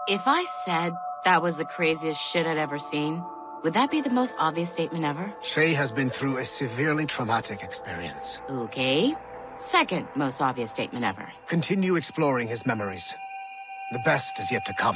If I said that was the craziest shit I'd ever seen, would that be the most obvious statement ever? Shay has been through a severely traumatic experience. Okay. Second most obvious statement ever. Continue exploring his memories. The best is yet to come.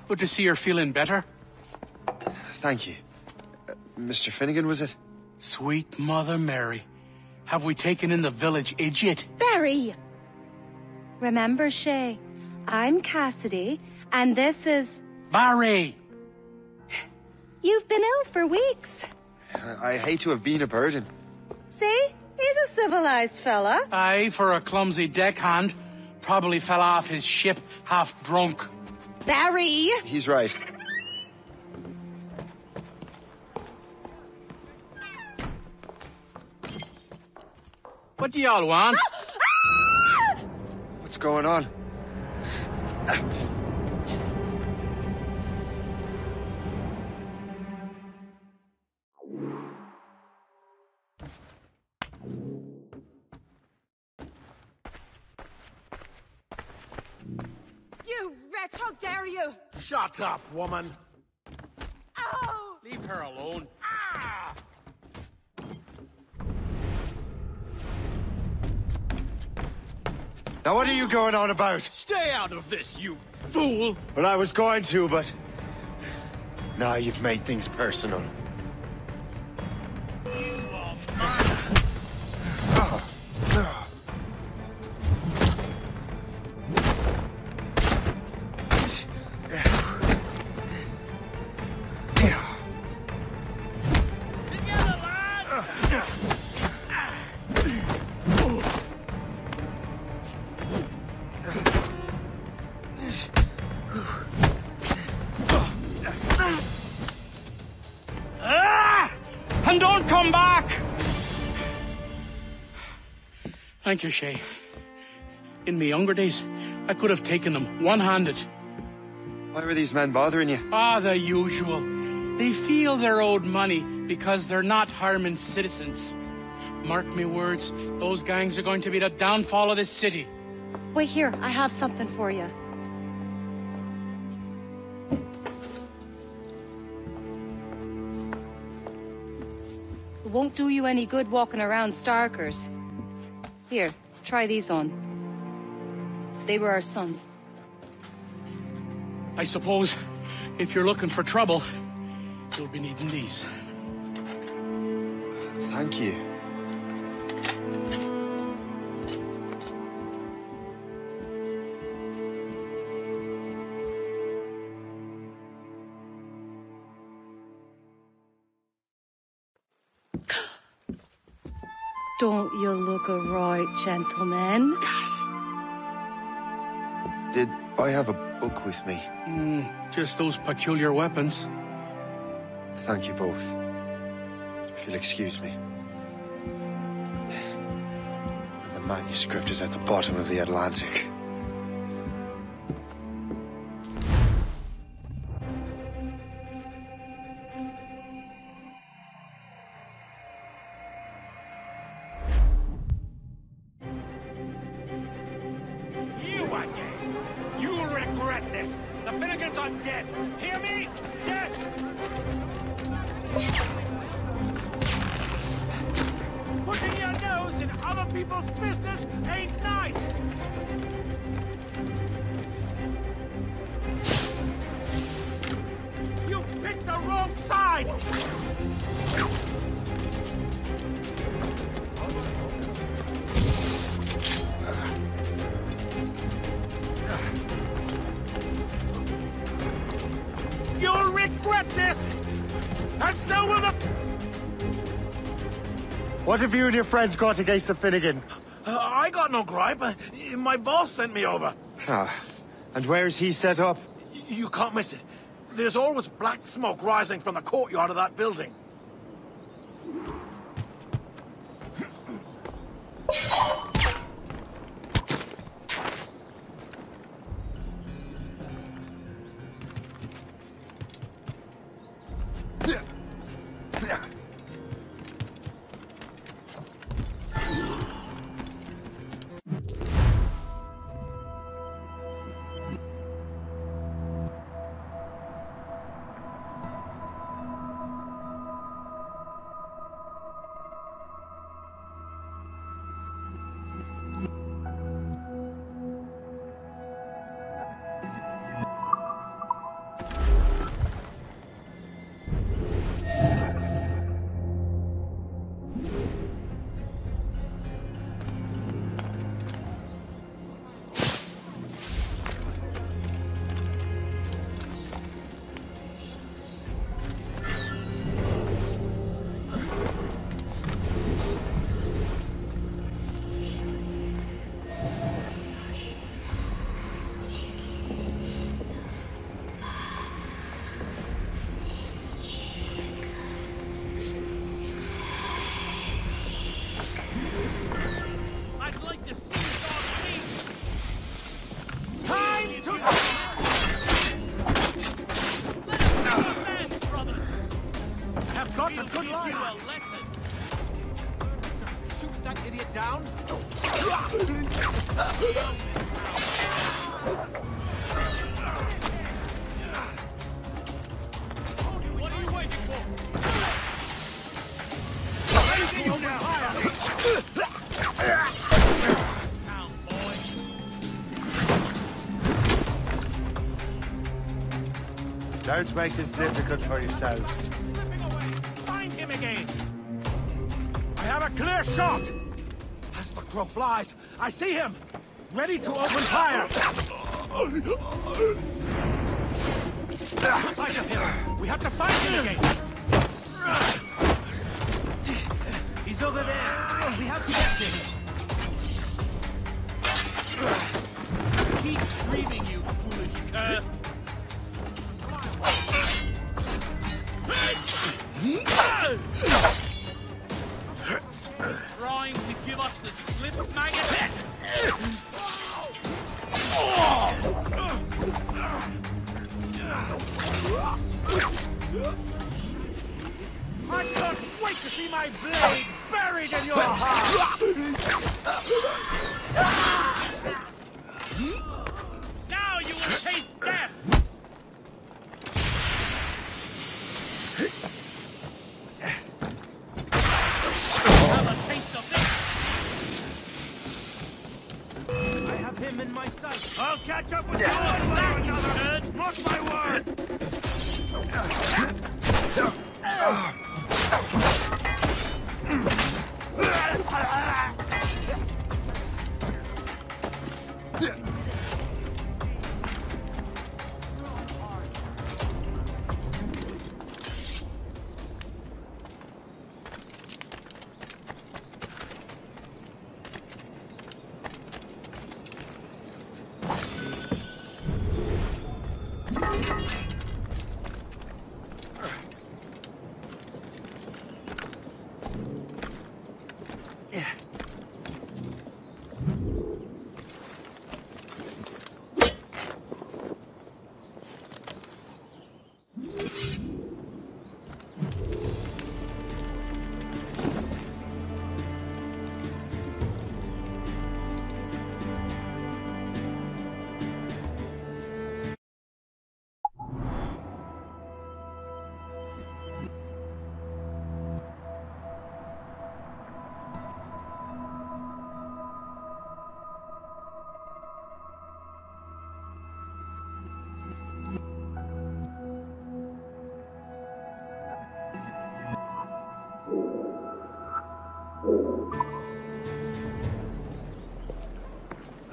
Good to see you're feeling better. Thank you. Mr. Finnegan, was it? Sweet Mother Mary. Have we taken in the village idiot? Barry! Remember, Shay, I'm Cassidy, and this is... Barry! You've been ill for weeks. I hate to have been a burden. See? He's a civilized fella. Aye, for a clumsy deckhand. Probably fell off his ship half drunk. Barry! He's right. What do y'all want? What's going on? You wretch, how dare you! Shut up, woman. Ow! Leave her alone. Ah! Now what are you going on about? Stay out of this, you fool! Well, I was going to, but... Now you've made things personal. And don't come back! Thank you, Shay. In my younger days, I could have taken them one-handed. Why were these men bothering you? Ah, the usual. They feel they're owed money because they're not harming citizens. Mark me words, those gangs are going to be the downfall of this city. Wait here, I have something for you. It won't do you any good walking around Starkers. Here, try these on. They were our sons. I suppose, if you're looking for trouble, you'll be needing these. Thank you. Don't you look a right, gentlemen? Gas. Did I have a book with me? Just those peculiar weapons. Thank you both. If you'll excuse me. The manuscript is at the bottom of the Atlantic. You again! You'll regret this! The Finnegans are dead! Hear me? Dead! Putting your nose in other people's business ain't nice! You picked the wrong side! You'll regret this! And so will the... What have you and your friends got against the Finnegans? I got no gripe. My boss sent me over. Ah, and where's he set up? You can't miss it. There's always black smoke rising from the courtyard of that building. Don't make this difficult for yourselves. Find him again! I have a clear shot! As the crow flies, I see him! Ready to open fire! Sight of him! We have to find him again! He's over there! We have to get to him! Keep screaming, you foolish cur! Trying to give us the slip, maggot! I can't wait to see my blade buried in your heart! Now you will taste death! Him in my sight. I'll catch up with you on that, you turd! Mark my word!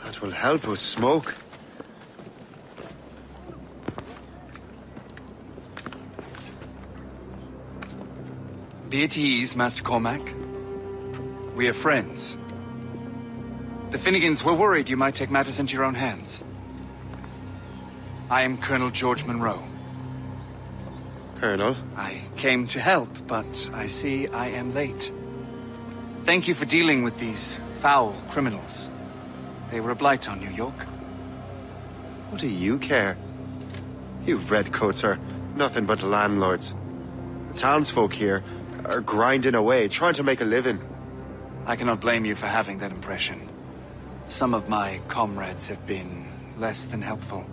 That will help us smoke. Be at ease, Master Cormac. We are friends. The Finnegans were worried you might take matters into your own hands. I am Colonel George Monroe. Colonel. I came to help, but I see I am late. Thank you for dealing with these foul criminals. They were a blight on New York. What do you care? You redcoats are nothing but landlords. The townsfolk here are grinding away, trying to make a living. I cannot blame you for having that impression. Some of my comrades have been less than helpful.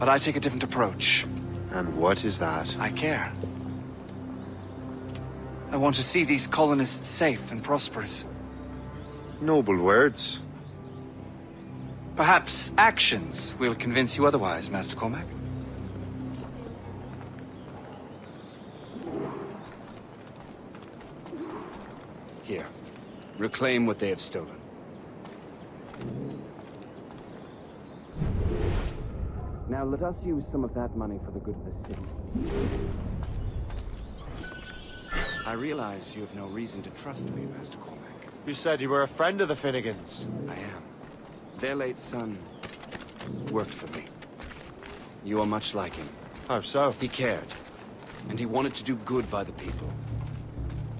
But I take a different approach. And what is that? I care. I want to see these colonists safe and prosperous. Noble words. Perhaps actions will convince you otherwise, Master Cormac. Here. Reclaim what they have stolen. Now let us use some of that money for the good of the city. I realize you have no reason to trust me, Master Cormac. You said you were a friend of the Finnegans. I am. Their late son worked for me. You are much like him. How so? He cared, and he wanted to do good by the people.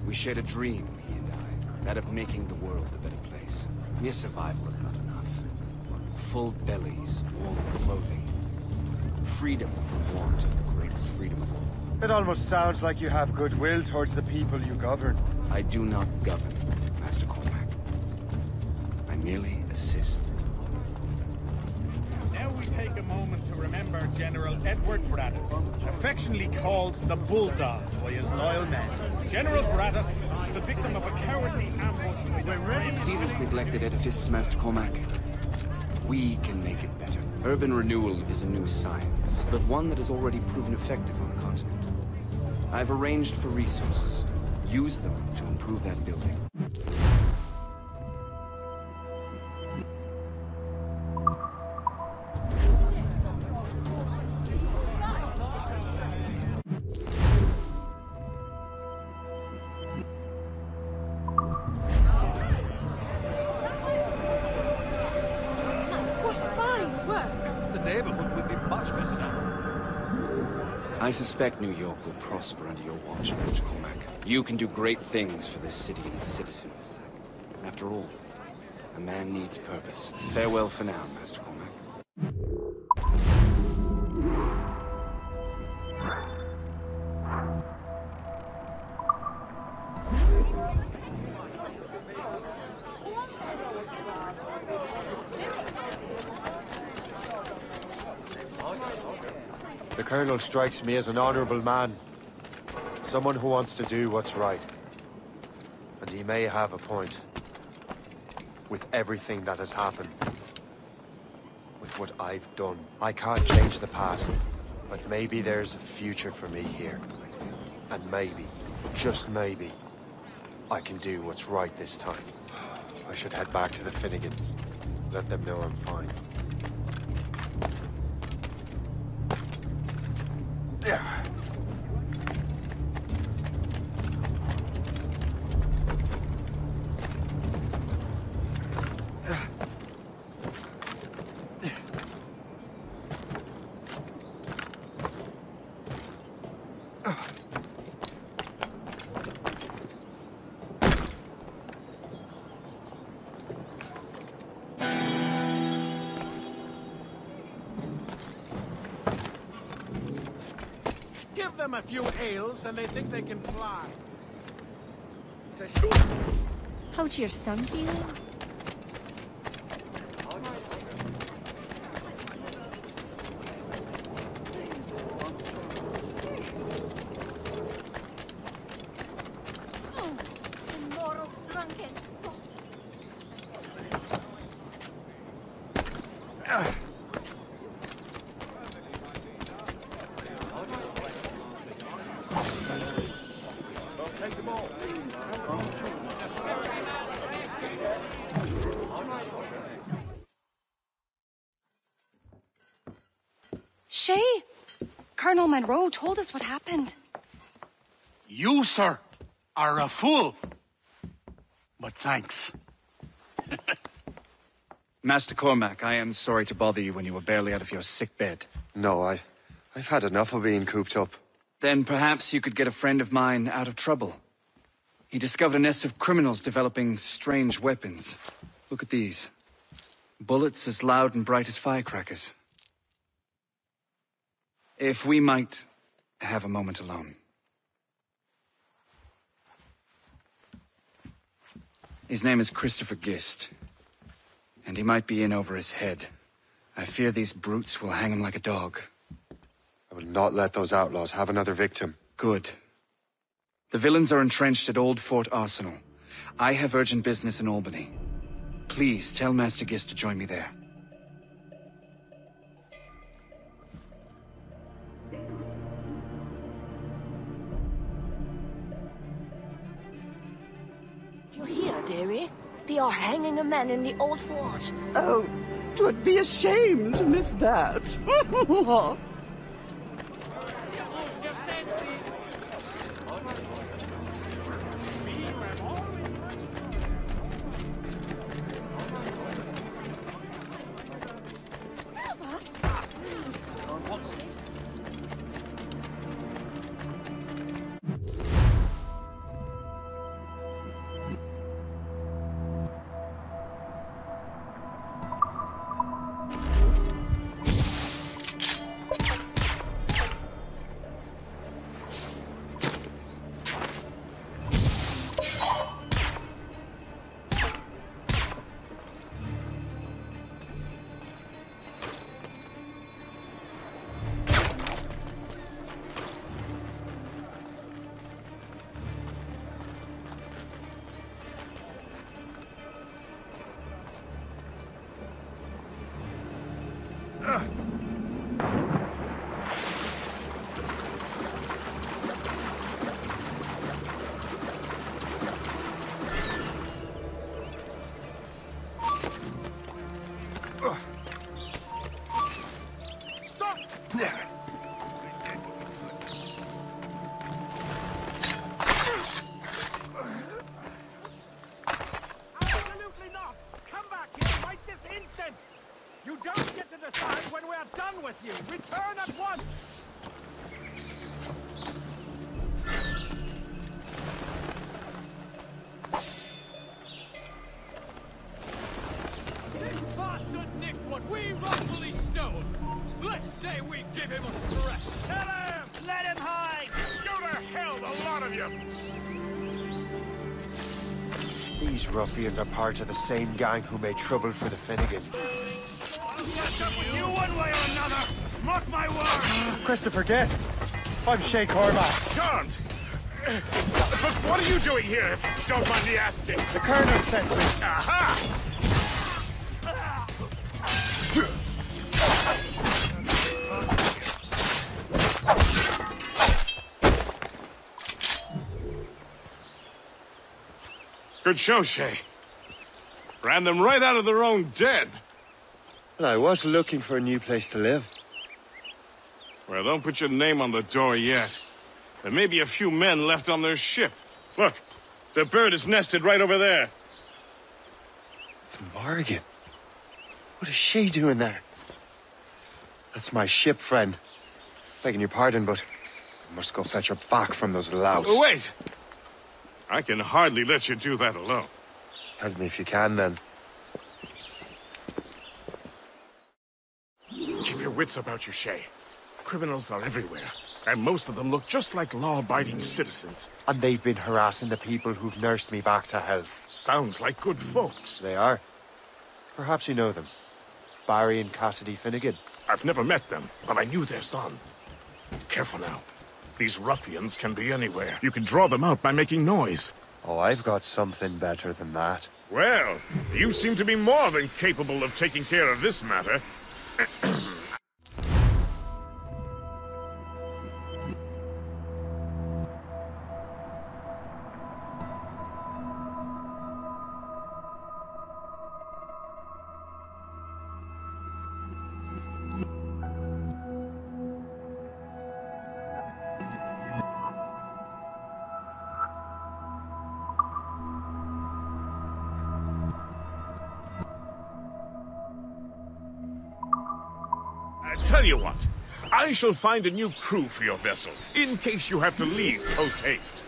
We shared a dream, he and I, that of making the world a better place. Mere survival is not enough. Full bellies, warm clothing. Freedom from want is the greatest freedom of all. It almost sounds like you have goodwill towards the people you govern. I do not govern, Master Cormac. I merely assist. Now we take a moment to remember General Edward Braddock, affectionately called the Bulldog by his loyal men. General Braddock was the victim of a cowardly ambush by the... See this neglected edifice, Master Cormac? We can make it better. Urban renewal is a new science, but one that has already proven effective on the continent. I've arranged for resources. Use them to improve that building. I suspect New York will prosper under your watch, Master Cormac. You can do great things for this city and its citizens. After all, a man needs purpose. Farewell for now, Master Cormac. The Colonel strikes me as an honorable man. Someone who wants to do what's right. And he may have a point. With everything that has happened. With what I've done. I can't change the past. But maybe there's a future for me here. And maybe, just maybe, I can do what's right this time. I should head back to the Finnegans. Let them know I'm fine. Give them a few ales and they think they can fly. How's your son feeling? Oh, immoral drunken sot. Shay, Colonel Monroe told us what happened. You, sir, are a fool. But thanks. Master Cormac, I am sorry to bother you when you were barely out of your sick bed. No, I I've had enough of being cooped up. Then perhaps you could get a friend of mine out of trouble. He discovered a nest of criminals developing strange weapons. Look at these. Bullets as loud and bright as firecrackers. If we might have a moment alone. His name is Christopher Gist. And he might be in over his head. I fear these brutes will hang him like a dog. I will not let those outlaws have another victim. Good. The villains are entrenched at Old Fort Arsenal. I have urgent business in Albany. Please tell Master Gist to join me there. Do you hear, dearie? They are hanging a man in the old fort. Oh, 'twould be a shame to miss that. These ruffians are part of the same gang who made trouble for the Finnegans. You one way or another! Mark my words! Christopher Guest. I'm Shay Cormac. Don't! But what are you doing here, if you don't mind me asking? The Colonel sent me. Aha! Good show, Shay. Ran them right out of their own den. Well, I was looking for a new place to live. Well, don't put your name on the door yet. There may be a few men left on their ship. Look, the bird is nested right over there. The Morrigan. What is she doing there? That's my ship, friend. Begging your pardon, but I must go fetch her back from those louts. Oh, wait! I can hardly let you do that alone. Help me if you can, then. Keep your wits about you, Shay. Criminals are everywhere, and most of them look just like law-abiding citizens. And they've been harassing the people who've nursed me back to health. Sounds like good folks. They are. Perhaps you know them. Barry and Cassidy Finnegan. I've never met them, but I knew their son. Careful now. These ruffians can be anywhere. You can draw them out by making noise. Oh, I've got something better than that. Well, you seem to be more than capable of taking care of this matter. Tell you what, I shall find a new crew for your vessel, in case you have to leave post-haste.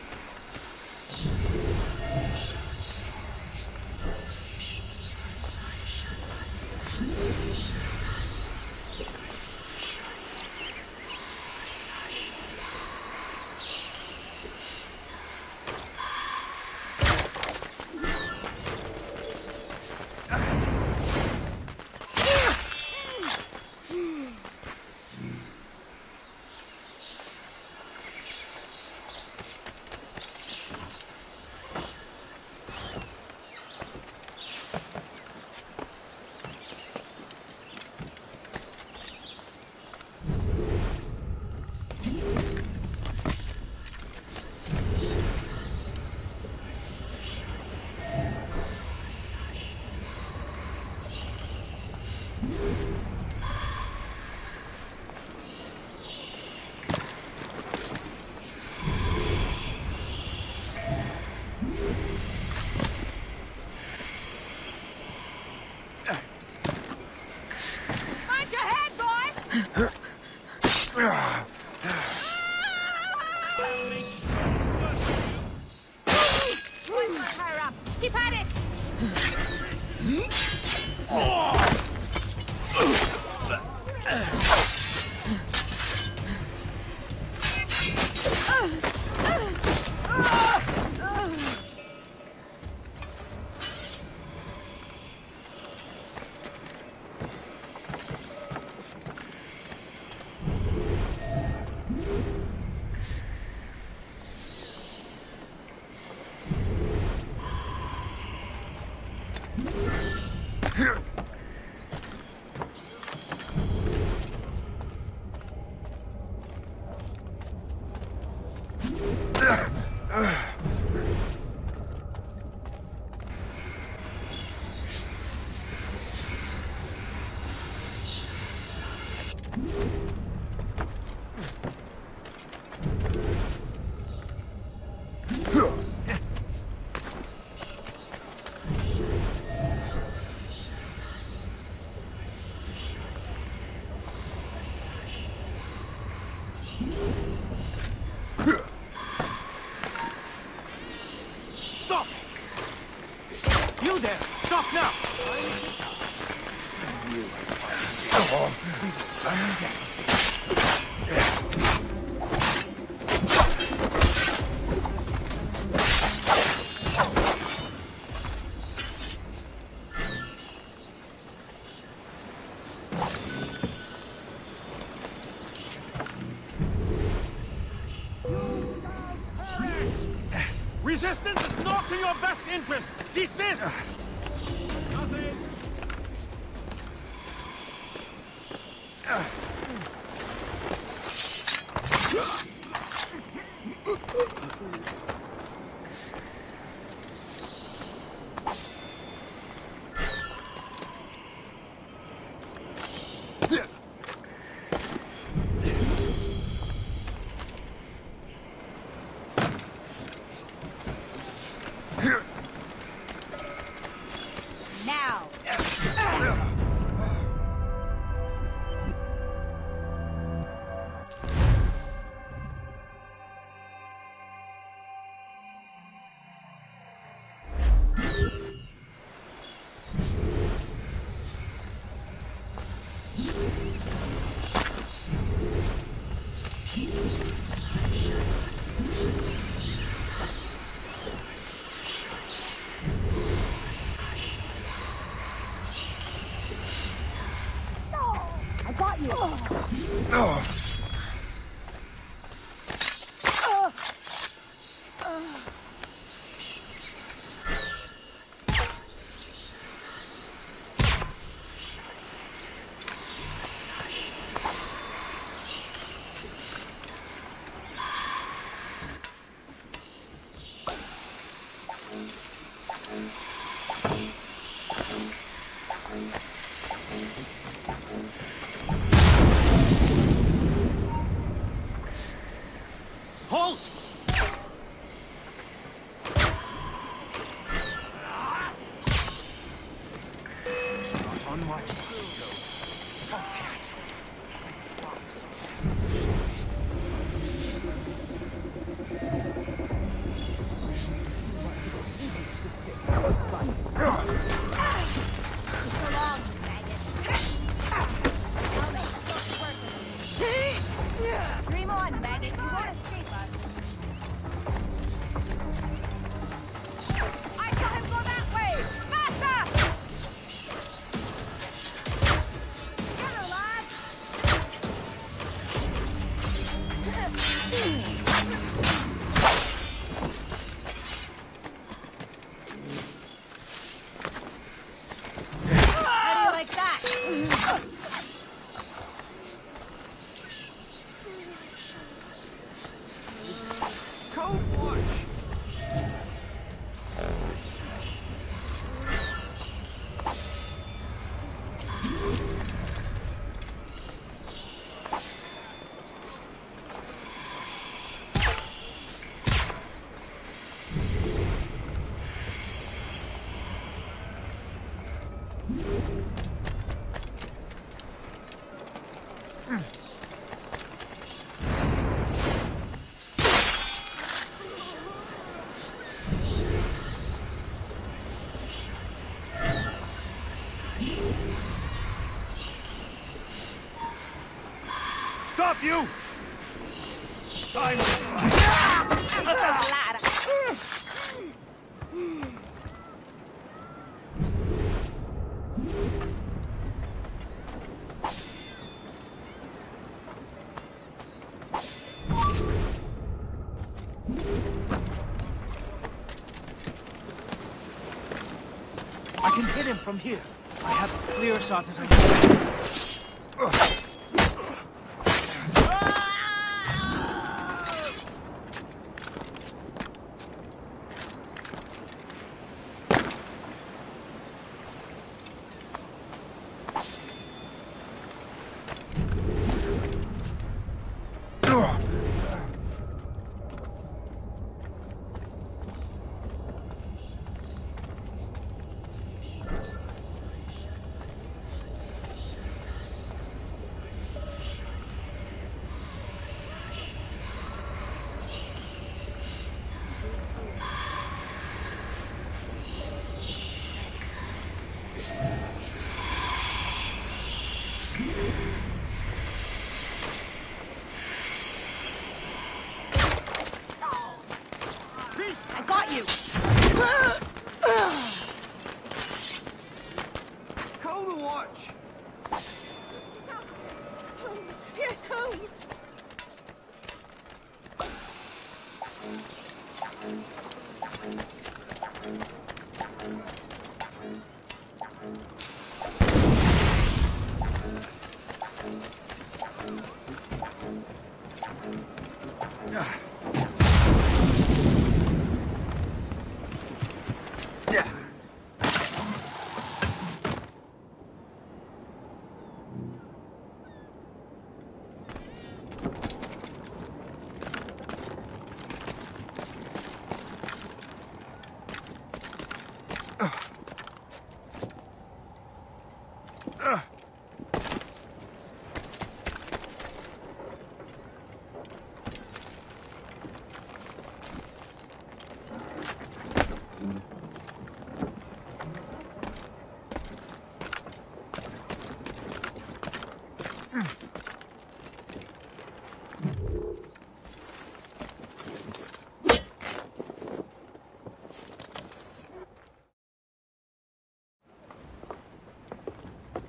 Keep at it! Stop! You there! Stop now! Resistance is not in your best interest! Desist! Nothing! Now! I got you! Halt! On my Stop you! Time to I can hit him from here. I have as clear a shot as I can.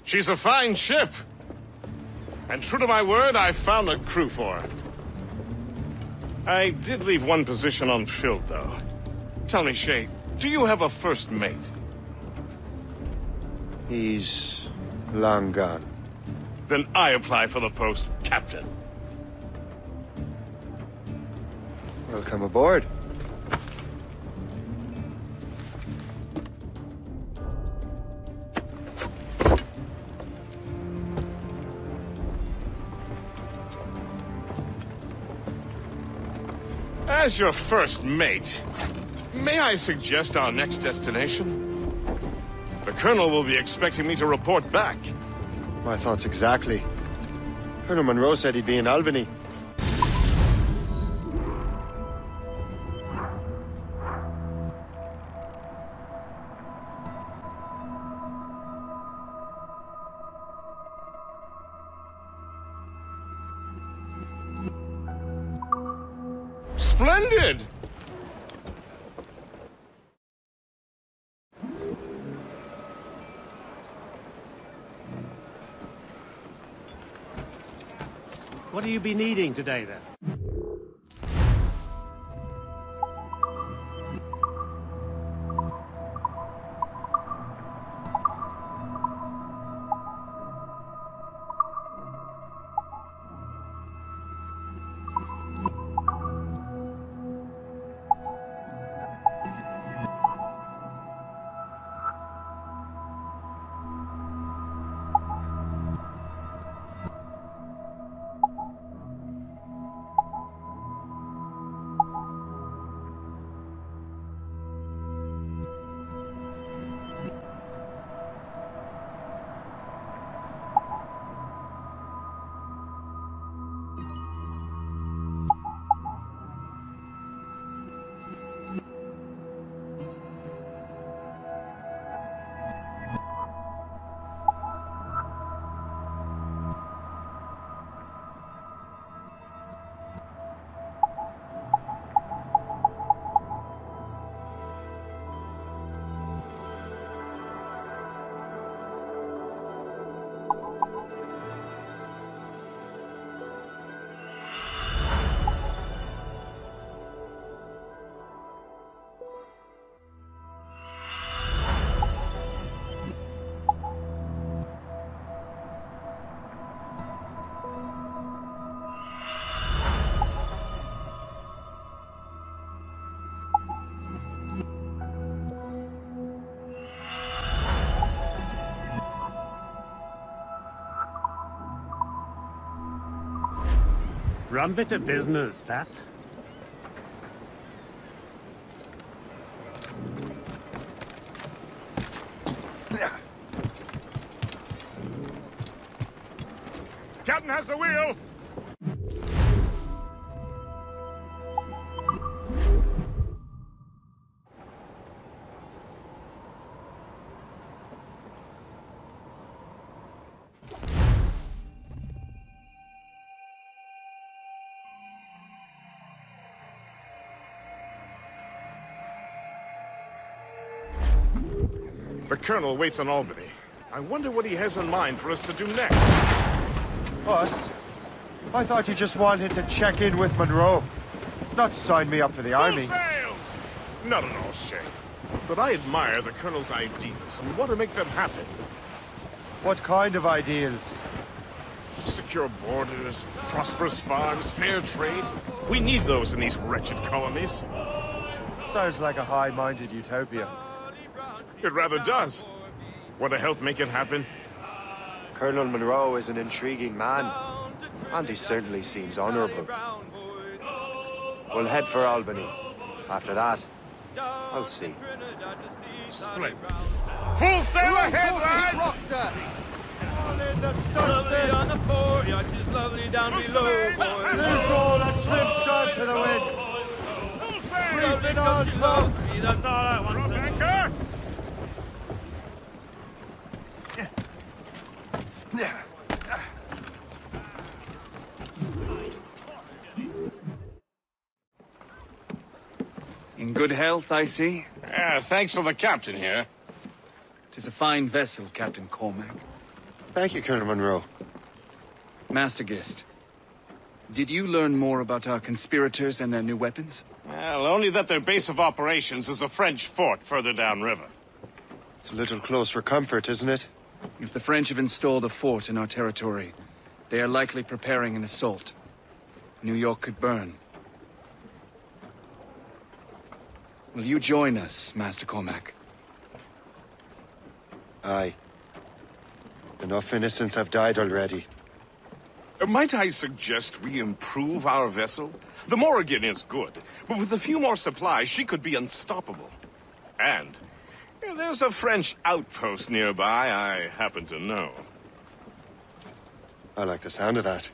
She's a fine ship. And true to my word, I found a crew for her. I did leave one position unfilled, though. Tell me, Shay, do you have a first mate? He's long gone. Then I apply for the post, Captain. Welcome aboard. As your first mate, may I suggest our next destination? The Colonel will be expecting me to report back. My thoughts exactly. Colonel Monroe said he'd be in Albany. Splendid! What do you be needing today, then? Rum bit of business, that. Captain has the wheel! The Colonel waits on Albany. I wonder what he has in mind for us to do next. Us? I thought you just wanted to check in with Monroe. Not sign me up for the army. Fails! Not at all, Shay. But I admire the Colonel's ideals and want to make them happen. What kind of ideals? Secure borders, prosperous farms, fair trade. We need those in these wretched colonies. Sounds like a high-minded utopia. It rather does. Want to help make it happen? Colonel Monroe is an intriguing man, and he certainly seems honorable. We'll head for Albany. After that, I'll see. Splendid. Full sail ahead, lads! All in the stunsail! On the fore, yacht is lovely down below, boys. Loose all and trim sharp to the wind. Full sail! Creeping on tops! That's all I want. Drop anchor! In good health, I see. Thanks to the captain here. 'Tis a fine vessel, Captain Cormac. Thank you, Colonel Monroe. Master Gist, did you learn more about our conspirators and their new weapons? Well, only that their base of operations is a French fort further downriver. It's a little close for comfort, isn't it? If the French have installed a fort in our territory, they are likely preparing an assault. New York could burn. Will you join us, Master Cormac? Aye. Enough innocents have died already. Might I suggest we improve our vessel? The Morrigan is good, but with a few more supplies, she could be unstoppable. And there's a French outpost nearby I happen to know. I like the sound of that.